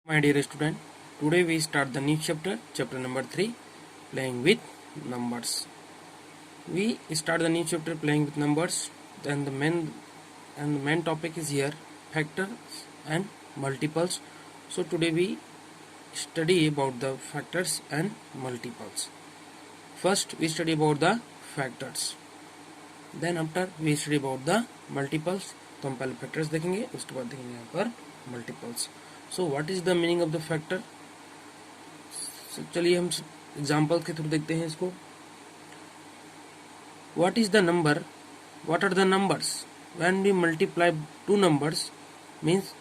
My dear student, today we start the new chapter, chapter number 3, playing with numbers. We start the new chapter playing with numbers, then the main topic is here factors and multiples. So today we study about the factors and multiples. First we study about the factors, then after we study about the multiples. तो हम पहले factors देखेंगे, उसके बाद देखेंगे यहाँ पर multiples. So what is the meaning of the factor. चलिए हम एग्जांपल के थ्रू देखते हैं इसको. What is the number, what are the numbers when we multiply two numbers, means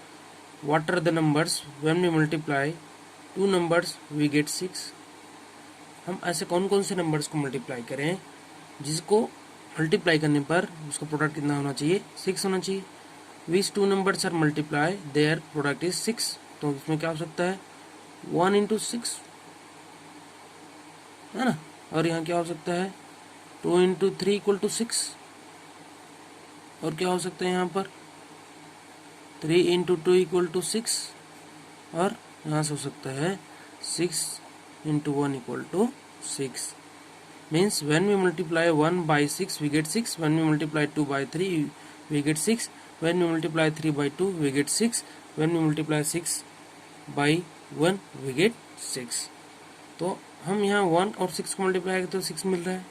what are the numbers when we multiply two numbers we get 6. हम ऐसे कौन कौन से नंबर्स को मल्टीप्लाई करें जिसको मल्टीप्लाई करने पर उसका प्रोडक्ट कितना होना चाहिए, 6 होना चाहिए. Which two numbers are multiply their product is 6. तो इसमें क्या हो सकता है 1 इंटू 6 है ना, और यहाँ क्या हो सकता है 2 इंटू 3 इक्वल टू 6, और क्या हो सकता है यहाँ पर 3 इंटू 2 इक्वल टू 6, और यहाँ से हो सकता है 6 into 1 equal to 6. Means when we multiply 1 by 6 we get 6, when we multiply 2 by 3 we get 6, when we multiply 3 by 2 we get 6, when we multiply 6 by 1 we get 6. तो हम यहाँ 1 और 6 को मल्टीप्लाई करते तो 6 मिल रहा है,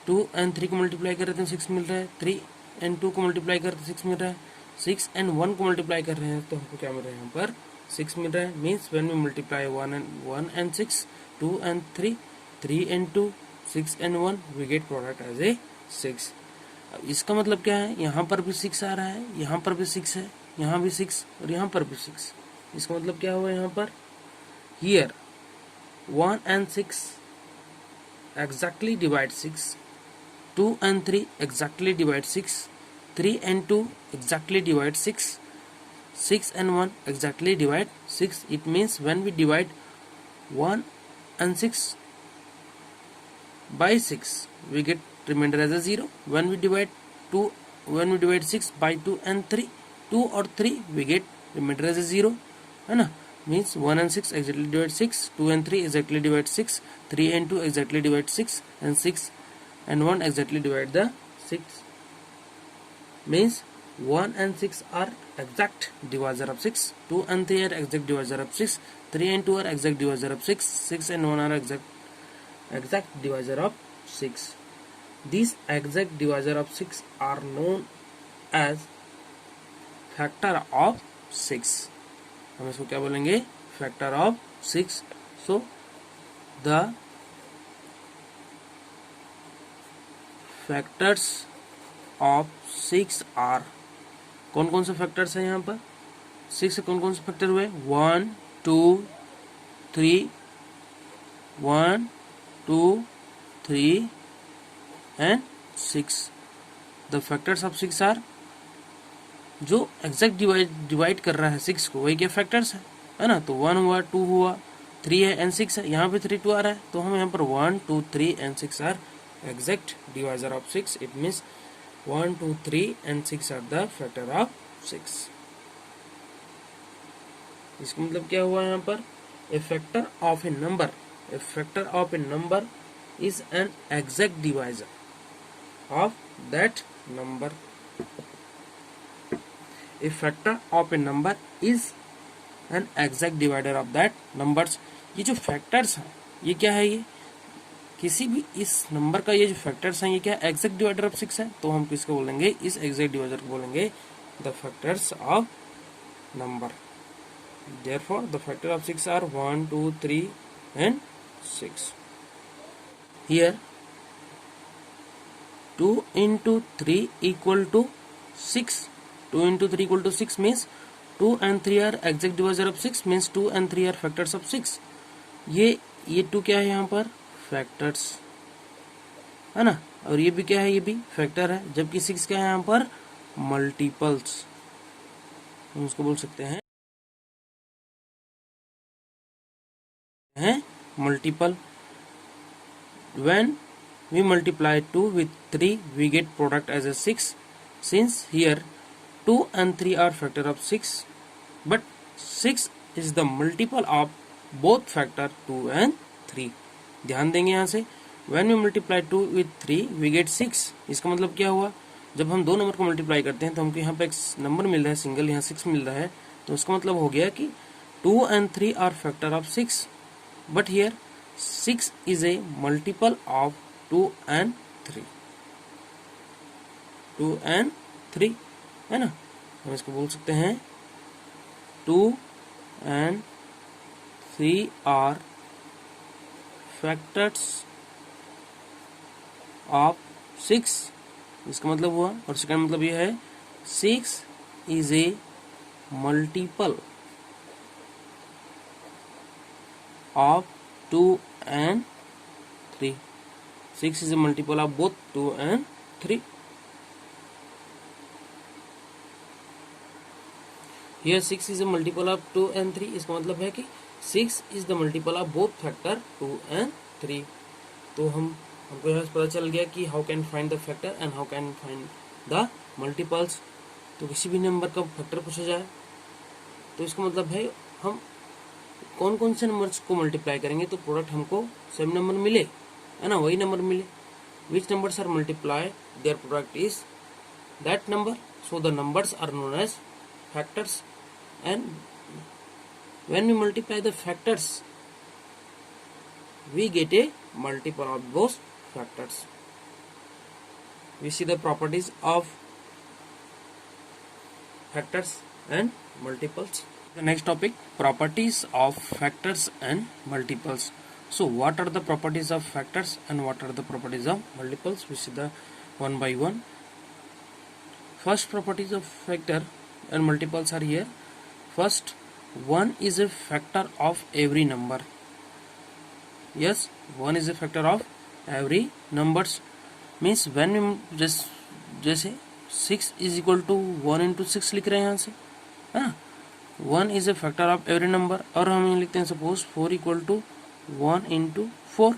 2 एंड 3 को मल्टीप्लाई कर रहे हैं तो 6 मिल रहा है, 3 एंड 2 को मल्टीप्लाई करते तो 6 मिल रहा है, 6 एंड 1 को मल्टीप्लाई कर रहे हैं तो हमको क्या मिल रहा है यहाँ पर 6 मिल रहा है. Means when we multiply 1 and 6, 2 and 3, 3 and 2, 6 and 1 we get product as a 6. अब इसका मतलब क्या है, यहाँ पर भी 6 आ रहा है, यहाँ पर भी 6 है, यहाँ भी 6 और यहाँ पर भी 6. इसका मतलब क्या हुआ यहाँ पर, here 1 and 6 exactly divide 6, 2 and 3 exactly divide 6, 3 and 2 exactly divide 6, 6 and 1 exactly divide 6. It means when we divide 1 and 6 by 6 we get remainder as a 0. When we divide 6 by 2 and 3, 2 or 3 we get remainder as a 0 है ना. Means 1 and 6 exactly divide 6, 2 and 3 exactly divide 6, 3 and 2 exactly divide 6, and 6 and 1 exactly divide the 6. Means 1 and 6 are exact divisor of 6, 2 and 3 are exact divisor of 6, 3 and 2 are exact divisor of 6, 6 and 1 are exact divisor of 6. These exact divisor of 6 are known as factor of 6. हम इसको क्या बोलेंगे, factor of 6. So the factors of 6 are, कौन कौन से factors हैं यहाँ पर 6 से, कौन कौन से फैक्टर हुए 1 2 3, 1 2 3 and 6. The factors of 6 are, जो एग्जैक्ट डिवाइड कर रहा है 6 को वही क्या फैक्टर्स है ना. तो 1 हुआ, 2 हुआ, 3 है एंड 6 है, यहाँ पे 3 2 आ रहा है तो हम यहाँ पर 1 2 3 and 6 are exact divisor of 6. It means 1 2 3 and 6 are the factor of 6. इसका मतलब क्या हुआ यहाँ पर, a factor of a number, a factor of a number is an exact divisor of that number. A factor of a number is an exact divider of that numbers. ये जो factors हैं ये क्या है, ये किसी भी इस नंबर का ये जो फैक्टर्स हैं ये क्या एग्जैक्ट डिवाइडर ऑफ 6 है. तो हम किसको बोलेंगे, इस एग्जैक्ट डिवाइडर को बोलेंगे the factors of number. Therefore the factor of 6 are 1 2 3 and 6. Here 2 into 3 equal to 6. 2 into 3 equal to 6 means 2 and 3 are exact divisor of 6, means 2 and 3 are factors of 6. ये 2 क्या है यहाँ पर फैक्टर्स है ना, और ये भी क्या है, ये भी फैक्टर है. जबकि 6 क्या है यहाँ पर मल्टीपल्स, हम उसको बोल सकते हैं multiple. When we multiply 2 with 3 we get product as a 6. Since here 2 and 3 are factor of 6 but 6 is the multiple of both factor 2 and 3। ध्यान देंगे यहाँ से, when we multiply 2 with 3 we get 6। इसका मतलब क्या हुआ, जब हम दो नंबर को मल्टीप्लाई करते हैं तो हमको यहाँ पे एक नंबर मिल रहा है सिंगल, यहाँ 6 मिल रहा है, तो उसका मतलब हो गया कि 2 and 3 are factor of 6, but here 6 is a multiple of 2 and 3, 2 and 3 है ना। हम इसको बोल सकते हैं 2 and 3 आर फैक्टर्स ऑफ 6, इसका मतलब हुआ। और सेकंड मतलब यह है 6 is a multiple of 2 and 3, 6 is a multiple of both 2 and 3. Here 6 is a multiple of 2 and 3, इसका मतलब है कि 6 is the multiple of both factor 2 and 3। तो हमको यहाँ से पता चल गया कि how can find the factor and how can find the multiples। तो किसी भी नंबर का फैक्टर पूछा जाए तो इसका मतलब है हम कौन कौन से नंबर्स को मल्टीप्लाई करेंगे तो प्रोडक्ट हमको सेम नंबर मिले, है ना, वही नंबर मिले। Which numbers are multiply their product is that number, so the numbers are known as factors. And when we multiply the factors we get a multiple of those factors. We see the properties of factors and multiples. The next topic, properties of factors and multiples. So what are the properties of factors and what are the properties of multiples? We see the one by one. First properties of factor and multiples are here. First, 1 is a factor of every number. Yes, 1 is a factor of every numbers. Means when we जैसे 6 is equal to 1 into 6 लिख रहे हैं यहाँ से, है ना। 1 is a factor of every number। और हम यहाँ लिखते हैं suppose 4 equal to 1 into 4।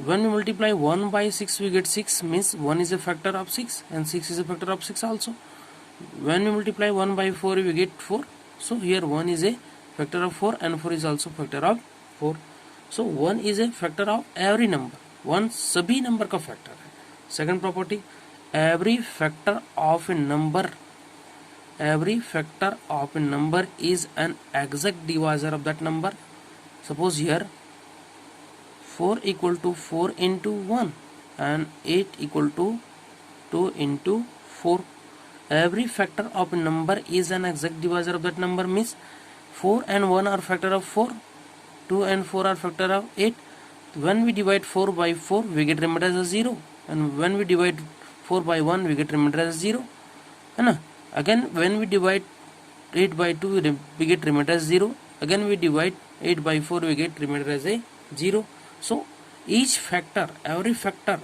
When we multiply 1 by 6 we get 6, means 1 is a factor of 6 and 6 is a factor of 6 also। When we multiply 1 by 4 we get 4, so here 1 is a factor of 4 and 4 is also factor of 4। So 1 is a factor of every number, 1 सभी number का factor है। Second property, every factor of a number is an exact divisor of that number। Suppose here 4 equal to 4 into 1 and 8 equal to 2 into 4। Every factor of a number is an exact divisor of that number, means 4 and 1 are factor of 4, 2 and 4 are factor of 8। When we divide 4 by 4 we get remainder as a 0, and when we divide 4 by 1 we get remainder as 0, है ना। Again when we divide 8 by 2 we get remainder as 0, again we divide 8 by 4 we get remainder as a 0। So each factor, every factor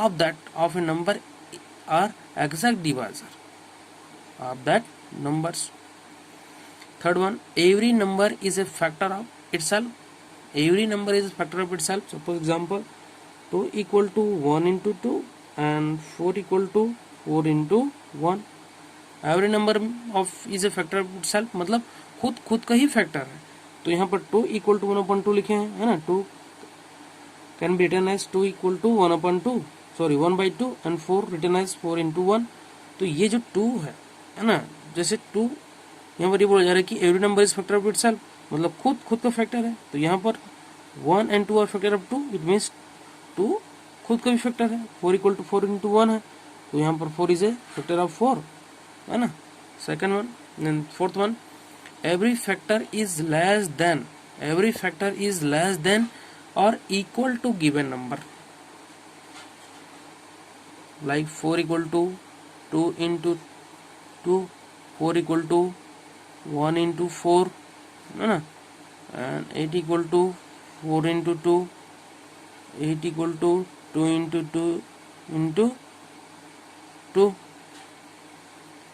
of that of a number are exact divisor of that numbers। Third one, every number is a factor of itself। Every number is a factor of itself। Suppose example 2 equal to 1 into 2 and 4 equal to 4 into 1। Every number of is a factor of itself, मतलब खुद का ही factor है। तो यहाँ पर 2 equal to 1/2 लिखे हैं, है ना। 2 can be written as 2 equal to 1/2, sorry 1/2 and 4 written as 4 into 1। तो ये जो 2 है ना, जैसे 2 यहाँ पर ये बोला जा रहा है कि every number is factor of itself, मतलब खुद का फैक्टर है। तो यहाँ पर 1 and 2 are factor of 2, it means 2 खुद का भी फैक्टर है। 4 equal to 4 into 1 है, तो यहाँ पर 4 इज ए फैक्टर ऑफ 4, है ना। Second one, and fourth one, every factor is less than or equal to given number, like 4 equal to 2 into 2, 4 equal to 1 into 4, है ना, and 8 equal to 4 into 2, 8 equal to 2 into 2 into 2।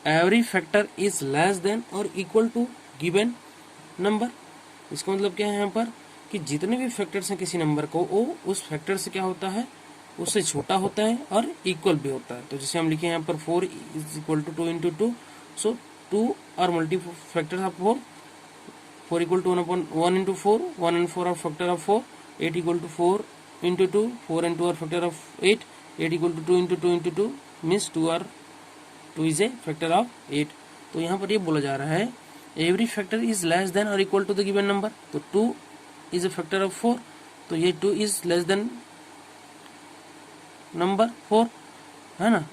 Every factor is less than or equal to given number. इसका मतलब क्या है यहाँ पर कि जितने भी फैक्टर्स हैं किसी नंबर को, वो उस फैक्टर से क्या होता है, उससे छोटा होता है और इक्वल भी होता है। तो जैसे हम लिखे यहाँ पर 4 is equal to 2 into 2, so 2 are multi factors of 4 4 equal to 1 into 4, 1 and 4 are factor of 4, 8 equal to 4 into 2, 4 and 2 are factor of 8, 8 equal to 2 into 2 means 2 is a factor of 8। तो यहाँ पर ये बोला जा रहा है every factor is less than or equal to the given number. तो 2 is a factor of 4, तो ये 2 is less than नंबर 4 है ना।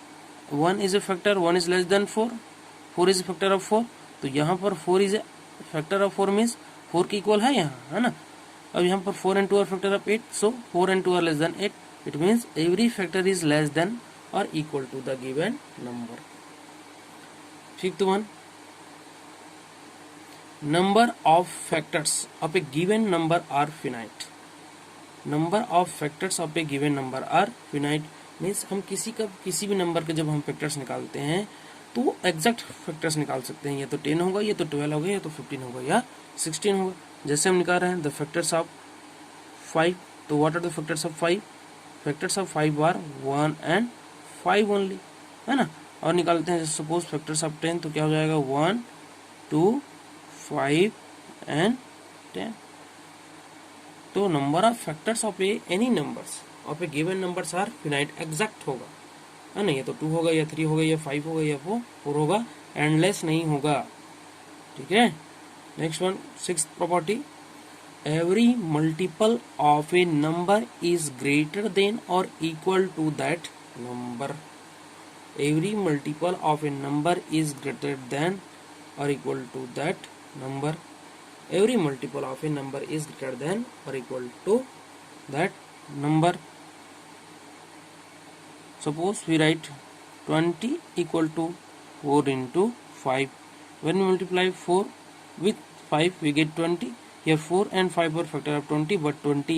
1 is a factor, 1 is less than 4, 4 is a factor of 4, तो यहाँ पर 4 is a factor of 4 means 4 के equal है यहाँ, है ना। अब यहाँ पर 4 and 2 are factor of 8, so 4 and 2 are less than 8, it means every factor is less than or equal to the given number। Fifth one, number of factors of a given number are finite। number of factors of a given number are finite means हम किसी भी number के जब हम factors निकालते हैं तो exact factors निकाल सकते हैं, या तो 10 होगा, या तो 12 होगा, या तो 15 होगा, या 16 होगा। जैसे हम निकाल रहे हैं द फैक्टर्स ऑफ 5, तो what are the factors of 5? Factors of 5 are 1 and 5 only, है ना। और निकालते हैं सपोज फैक्टर्स ऑफ 10, तो क्या हो जाएगा 1, 2, 5 and 10। तो number of factors of any numbers of a given numbers are finite, exact होगा, है ना। ये तो 2 होगा, या 3 होगा, या 5 होगा, या 4 होगा, एंडलेस नहीं होगा, ठीक है। Next one, sixth property, every multiple of a number is greater than or equal to that number. Every multiple of a number is greater than or equal to that number. Every multiple of a number is greater than or equal to that number। Suppose we write 20 equal to 4 into 5. When we multiply 4 with 5 we get 20. Here 4 and 5 are factor of 20, but 20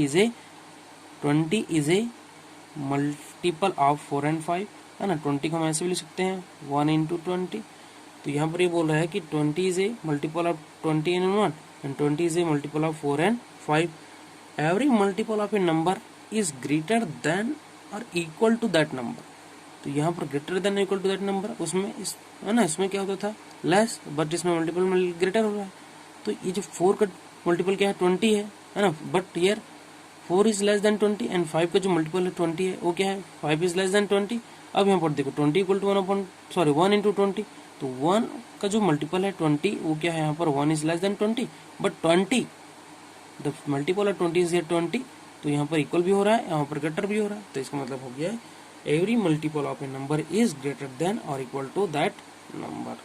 is a multiple of 4 and 5, है ना। 20 को हम ऐसे भी लिख सकते हैं 1 into 20। तो यहाँ पर ये बोल रहा है कि 20 is a multiple of 20 and 1 and 20 is a multiple of 4 and 5। Every multiple of a number is greater than और इक्वल टू दैट नंबर। तो यहाँ पर greater than equal to that number, उसमें इस, है ना, इसमें क्या होता था लेस, बट इसमें मल्टीपल ग्रेटर हो रहा है। तो ये जो 4 का मल्टीपल क्या है 20 है ना, but here 4 is less then 20 and 5 का जो मल्टीपल है 20 है, वो क्या है 5 इज लेस देन 20। अब यहाँ पर देखो 20 इक्वल टू 1 इंटू 20, तो 1 का जो मल्टीपल है 20, वो क्या है यहाँ पर 1 is less then 20, but 20 the multiple of 20 is here 20, तो यहाँ पर इक्वल भी हो रहा है, यहाँ पर ग्रेटर भी हो रहा है। तो इसका मतलब हो गया every multiple of a number is greater than or equal to that number.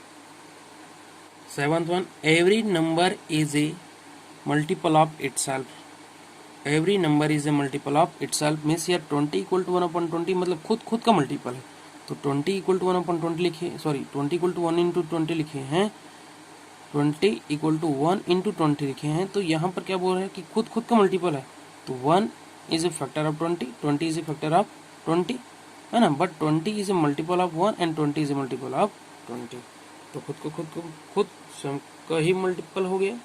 Seventh one, every number is a multiple of itself. Every number is a multiple of itself means यार 20 इक्वल टू 1/20 मतलब खुद का multiple है। तो 20 equal to 1/20 लिखे, sorry 20 equal to 1 into 20 लिखे हैं, 20 equal to 1 into 20 लिखे हैं। तो यहाँ पर क्या बोल रहे हैं कि खुद का मल्टीपल है। तो 1 is a factor of 20, 20 is a factor of 20, है ना, but 20 is a multiple of 1 and 20 is a multiple of 20। तो खुद स्वयं का ही मल्टीपल हो गया।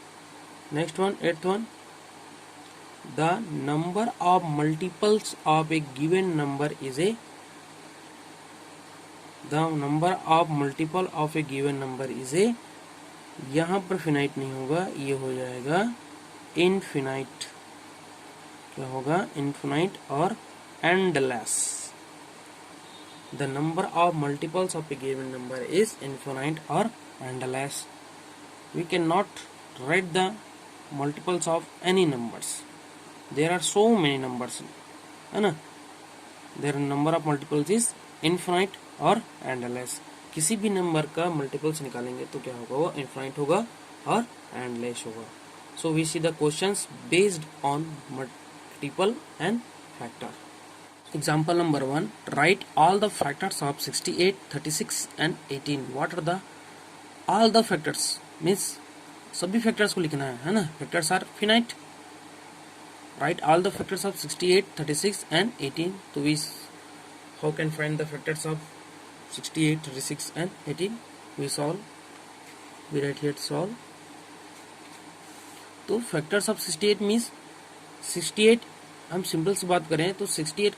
Next one, 8th one, the number of multiples of a given number is A, the number of multiple of a given number is ए, यहाँ पर finite नहीं होगा, ये हो जाएगा इनफिनाइट। क्या होगा इनफिनाइट और endless. The number of multiples of a given number is infinite और endless. We can not write the multiples of any numbers, there are so many numbers, है ना। There number of multiples is infinite और endless. किसी भी number का multiples निकालेंगे तो क्या होगा, वो इनफिनाइट होगा और एंडलेस होगा। So we see the questions based on multiple and factor। Example number 1, write all the factors of 68, 36 and 18। What are the all the factors means सभी factors को लिखना है ना। factors are finite। write all the factors of 68, 36 and 18। तो we how can find the factors of 68, 36 and 18? we solve, we write here solve। तो factors of 68 means 68, हम simple सी बात करें तो 68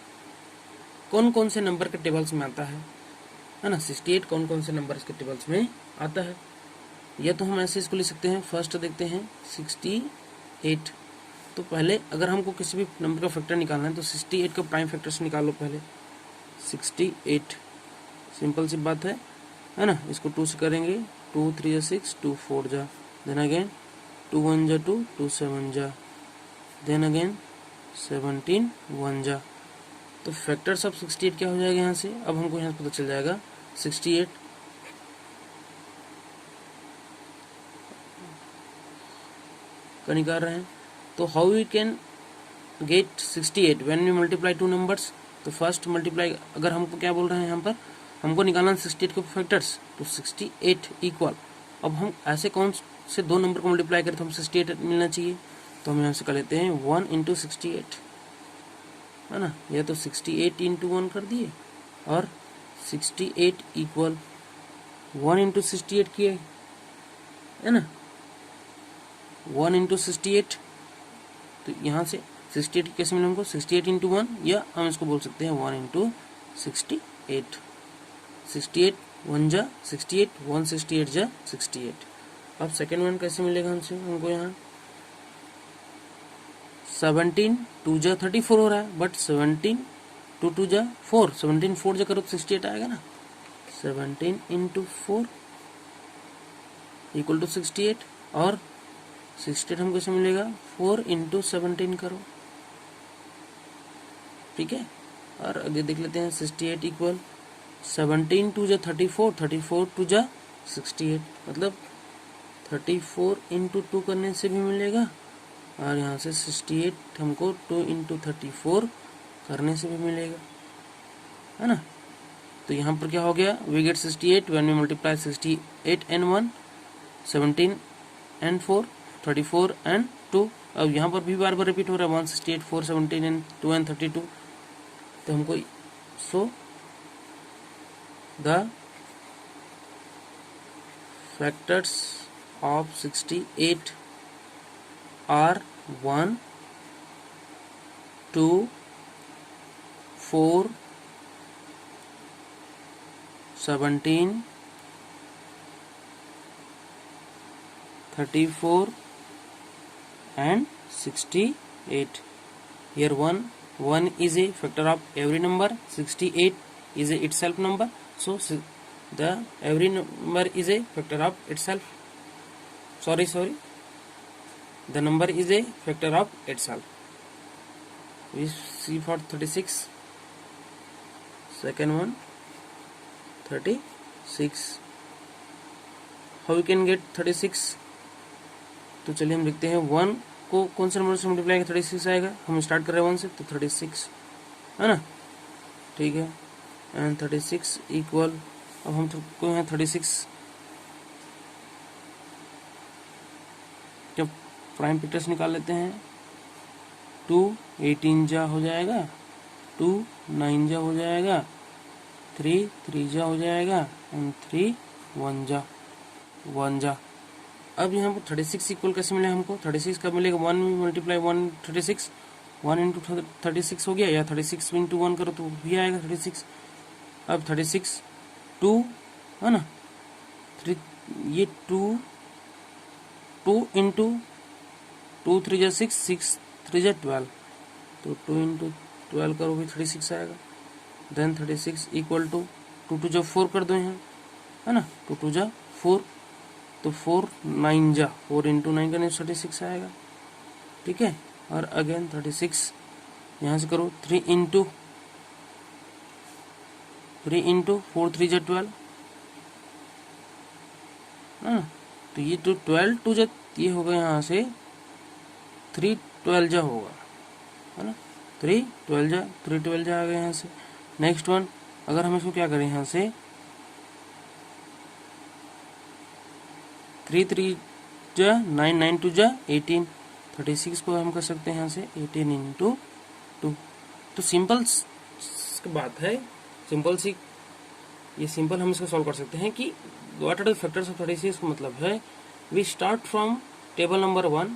कौन कौन से नंबर के टेबल्स में आता है ना। 68 कौन कौन से नंबर के टेबल्स में आता है। या तो हम ऐसे इसको लिख सकते हैं, फर्स्ट देखते हैं 68। तो पहले अगर हमको किसी भी नंबर का फैक्टर निकालना है तो 68 का प्राइम फैक्टर से निकालो पहले 68। सिंपल सी बात है ना। इसको 2 से करेंगे, 2 3 जा 6, 2 4 जा, देन अगेन 2 1 जा 2, 2 7 जा, देन अगेन 17 1 जा। तो फैक्टर्स ऑफ 68 क्या हो जाएगा यहाँ से, अब हमको यहाँ से पता चल जाएगा 68 का निकाल रहे हैं। तो how we can get 68 when we multiply two numbers. तो फर्स्ट मल्टीप्लाई, अगर हमको क्या बोल रहे हैं यहाँ पर, हमको निकालना 68 के फैक्टर्स, तो 68 इक्वल, अब हम ऐसे कौन से दो नंबर को मल्टीप्लाई करें तो हम 68 मिलना चाहिए। तो हम यहाँ से कर लेते हैं 1 इंटू 68, है ना। या तो 68 इंटू 1 कर दिए और 68 इक्वल 1 इंटू 68 किए, है ना, 1 इंटू 68। तो यहाँ से 68 कैसे मिले हमको, 68 इंटू 1, या हम इसको बोल सकते हैं 1 इंटू 68। 68 1 जा 68, 1 68 जा 68। अब सेकेंड वन कैसे मिलेगा हमको यहाँ 17 2 जा 34 हो रहा है, बट 17 2 2 जा 4, 17 4 जा करो तो 68 आएगा ना। 17 इंटू 4 इक्वल टू 68, और 68 हमको कैसे मिलेगा, 4 इंटू 17 करो, ठीक है। और आगे देख लेते हैं 68 इक्वल 17 2 जा 34, 34 2 जा 68, मतलब 34 इंटू 2 करने से भी मिलेगा, और यहाँ से 68 हमको 2 इंटू 34 करने से भी मिलेगा, है ना। तो यहाँ पर क्या हो गया, we get 68 when we multiply 68 and 1, 17 and 4, 34 and 2। अब यहाँ पर भी बार बार रिपीट हो रहा है 168 4 17 एंड 2 एंड 32। तो हमको so the factors of 68 are 1 2 4 17 34 and 68. Here 1 is a factor of every number, 68 is a itself number, so the every number is a factor of itself. Sorry, the number is a factor of itself. We see for 36, second one 36. How we can get 36? तो चलिए हम लिखते हैं 1 को कौन से number से multiply 36 आएगा, हम स्टार्ट कर रहे हैं 1 से, तो 36, है ना, ठीक है। एंड 36 इक्वल, अब हम को यहाँ 36 जब प्राइम फैक्टर्स निकाल लेते हैं, 2 18 जा हो जाएगा, 2 9 जा हो जाएगा, 3 3 जा हो जाएगा, एंड 3 1 जा। अब यहाँ पर 36 इक्वल कैसे मिला हमको, 36 कब मिलेगा, 1 मल्टीप्लाई 1 36, 1 इंटू 36 हो गया, या 36 इंटू 1 करो तो भी आएगा 36। अब 36 2, है ना, 3, ये 2 इंटू 2 3 जा 6, 6 3 जा 12, तो 2 इंटू 12 करोगे 36 आएगा। देन 36 इक्वल टू 2 2 जा 4 कर दो यहाँ, है ना, 2 2 जा 4, तो 4 9 जा 4 इंटू 9 करने 36 आएगा, ठीक है। और अगेन 36 यहाँ से करो, 3 इंटू 4 3 जा 12, हाँ, तो ये तो 12 2 जा, ये होगा यहाँ से 3 12 जा होगा, है ना, 3 12 जा आ गया यहाँ से। नेक्स्ट वन, अगर हम इसको क्या करें यहाँ से 3 3 जा 9 9 2 जा 18, 36 को हम कर सकते हैं यहाँ से 18 इंटू 2। तो सिंपल बात है, सिंपल सी, ये सिंपल हम इसको सॉल्व कर सकते हैं कि what are the factors of 36 का मतलब है we start from table number 1।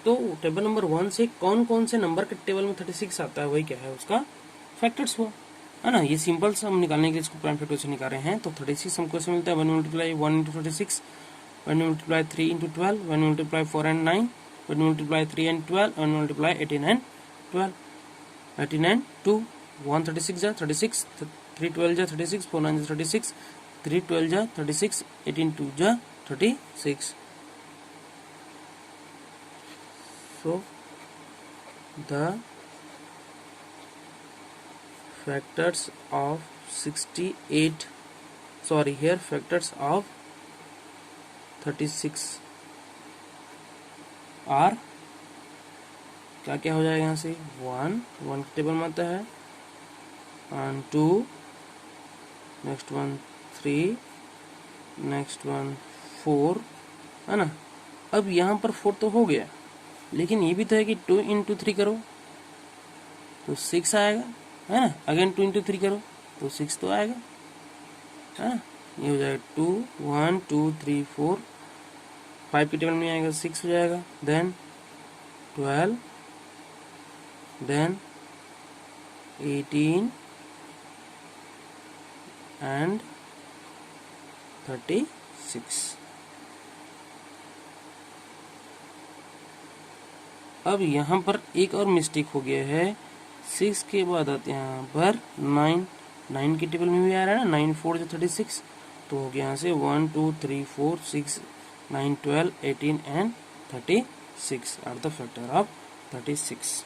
तो टेबल नंबर 1 से कौन कौन से नंबर के टेबल में 36 आता है, वही क्या है उसका फैक्टर्स हुआ। है ना। ये सिंपल सा हम निकालने के लिए इसको प्राइम फैक्टर से निकाल रहे हैं। तो 36 हमको ऐसे मिलता है 1 multiply 1 into 36, 1 multiply 3 into 12, 1 multiply 4 and 9, 1 multiply 3 and 12, 1 multiply 18 and 12, 18 and 2, 136 जा 36, 3 12 जा 36, 4 9 जा 36, 3 12 जा 36, 18 2 जा 36. So the factors of 68, sorry here factors of 36 are क्या क्या हो जाएगा यहाँ से 1 टेबल में आता है, 1 2, नेक्स्ट वन 3, नेक्स्ट वन 4, है ना। अब यहाँ पर 4 तो हो गया, लेकिन ये भी तो है कि 2 इंटू 3 करो तो 6 आएगा, है ना। अगेन 2 इंटू 3 करो तो 6 तो आएगा, है ना। ये हो जाएगा 2 1 2 3 4, 5 की टेबल में आएगा 6 हो जाएगा, देन 12, देन 18 एंड 36. अब यहाँ पर एक और मिस्टेक हो गया है, 6 के बाद आते हैं यहाँ पर 9, 9 की टेबल में भी आ रहा है ना, 9 4 जो 36, तो हो गया यहाँ से 1 2 3 4 6 9 12 18 and 36 are the factor of 36.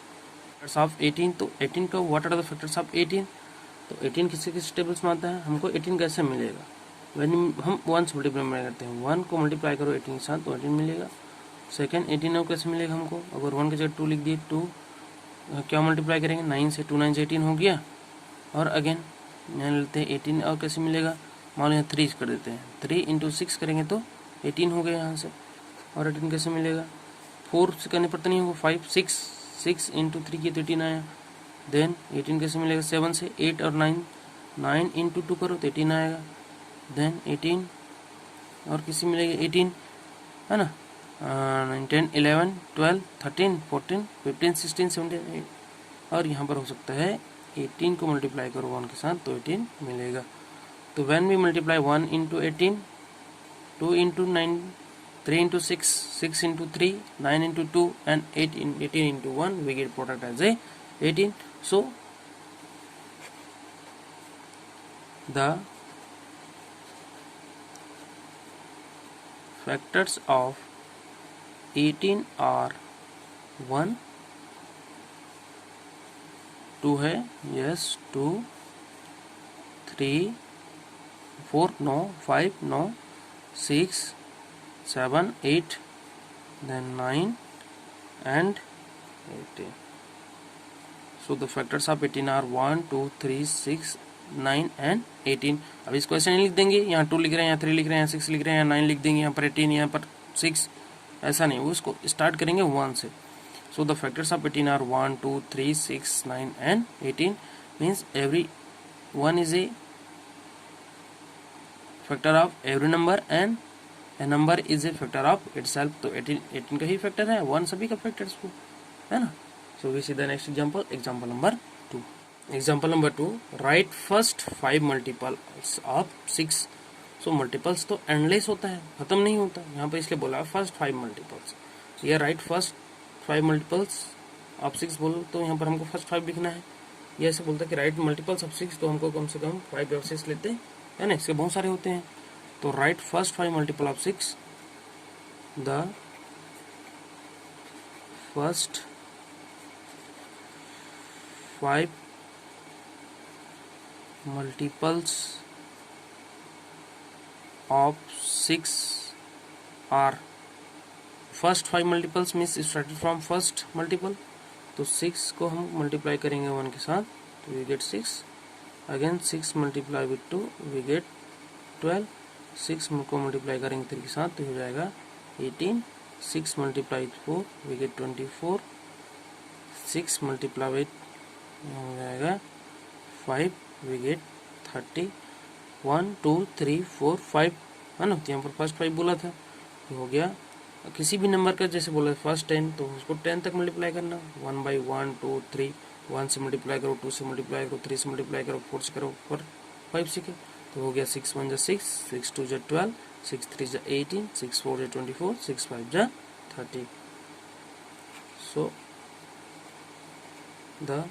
Factors of 18, तो 18 का what are the factors of 18, तो 18 किस टेबल्स में आता है, हमको 18 कैसे मिलेगा, when हम 1 से मल्टीप्लाई करते हैं, 1 को मल्टीप्लाई करो 18 के साथ तो 18 मिलेगा. सेकंड 18 कैसे मिलेगा हमको, अगर 1 की जगह 2 लिख दिए, 2 क्या मल्टीप्लाई करेंगे 9 से, 2 9 से 18 हो गया. और अगेन यहाँ लेते हैं 18, और कैसे मिलेगा, मान लो यहाँ 3 कर देते हैं, 3 इंटू 6 करेंगे तो 18 हो गया यहाँ से. और 18 कैसे मिलेगा, 4 से करने पड़ता नहीं होगा, 5 6 इंटू 3 किए तो 18 आया. देन 18 कैसे मिलेगा, 7 से 8 और 9, 9 इंटू 2 करो तो 18 आएगा. देन 18 और किसी मिलेगा 18, है ना. 9 10 11 12 13 14 15 16 17 8, और यहाँ पर हो सकता है 18 को मल्टीप्लाई करो 1 के साथ तो 18 मिलेगा. तो when we multiply 1 into 18, 2 into 9, 3 into 6, 6 into 3, 9 into 2 and 18 into 1, we get product as a 18. So the factors of 18 are 1 2 है, yes 2 3 4 no 5 no 6 7 8 then 9 and 18. So the factors of 18 are 1 2 3 6 9 and 18. अब इसको ऐसे नहीं लिख देंगे, यहाँ 2 लिख रहे हैं, यहाँ 3 लिख रहे हैं, यहाँ 6 लिख रहे हैं, यहाँ 9 लिख देंगे, यहाँ पर 18, यहाँ पर 6, ऐसा नहीं, वो इसको स्टार्ट करेंगे 1 से. So the factors of 18 are 1 2 3 6 9 and 18, means every one is a factor of every number and a number is a factor of itself. तो 18 का ही फैक्टर है, 1 सभी का फैक्टर्स को, है ना. So we see the next example, example number 2. Example number 2, write first 5 multiples of 6. So multiples तो endless होता है, खत्म नहीं होता, यहाँ पर इसलिए बोला फर्स्ट 5 मल्टीपल्स. ये राइट फर्स्ट 5 मल्टीपल्स ऑफ 6 बोलो तो यहाँ पर हमको फर्स्ट 5 लिखना है. ये ऐसे बोलता है कि राइट मल्टीपल्स ऑफ 6, तो हमको कम से कम 5 या 6 लेते हैं, है ना. इसके बहुत सारे होते हैं. तो right first 5 multiple of 6, the first 5 multiples of 6 are, first 5 multiples means started from first multiple, तो 6 को हम मल्टीप्लाई करेंगे 1 के साथ तो we get 6, again 6 multiply with 2 we get 12, 6 को मल्टीप्लाई करेंगे 3 के साथ तो हो जाएगा 18, 6 multiply with 4 we get 24, 6 multiply with हो जाएगा 5 we get 30, 1 2 3 4 5, है ना. यहाँ पर फर्स्ट 5 बोला था, ये हो गया. किसी भी नंबर का जैसे बोला फर्स्ट 10 तो उसको 10 तक मल्टीप्लाई करना, 1 by 1 2 3 1 से मल्टीप्लाई करो, 2 से मल्टीप्लाई करो, 3 से मल्टीप्लाई करो, 4 से करो, 5 से करो, तो हो गया 6 1 जा 6, 6 2 जा 12, 6 3 जा 18, 6 4 जा 24, 6 5 जा 30. So the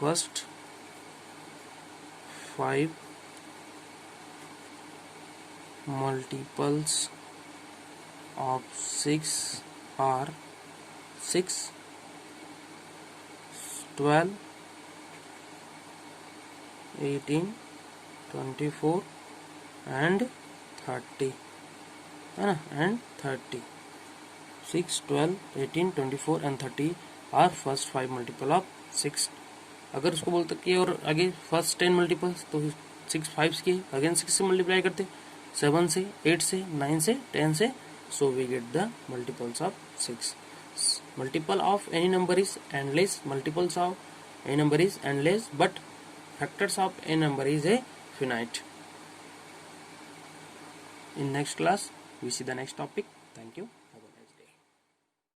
first 5 multiples of 6 are 6, 12, 18, 24 and 30 है ना, and 30. 6, 12, 18, 24 and 30 are first 5 multiple of 6. अगर उसको बोलते कि और आगे फर्स्ट 10 मल्टीपल्स, तो 6 5 के अगेन 6 से मल्टीप्लाई करते, 7 से, 8 से, 9 से, 10 से, so we get the multiples of 6. Multiple of any number is endless, multiples of any number is endless, but factors of any number is a finite. In next class we see the next topic. Thank you.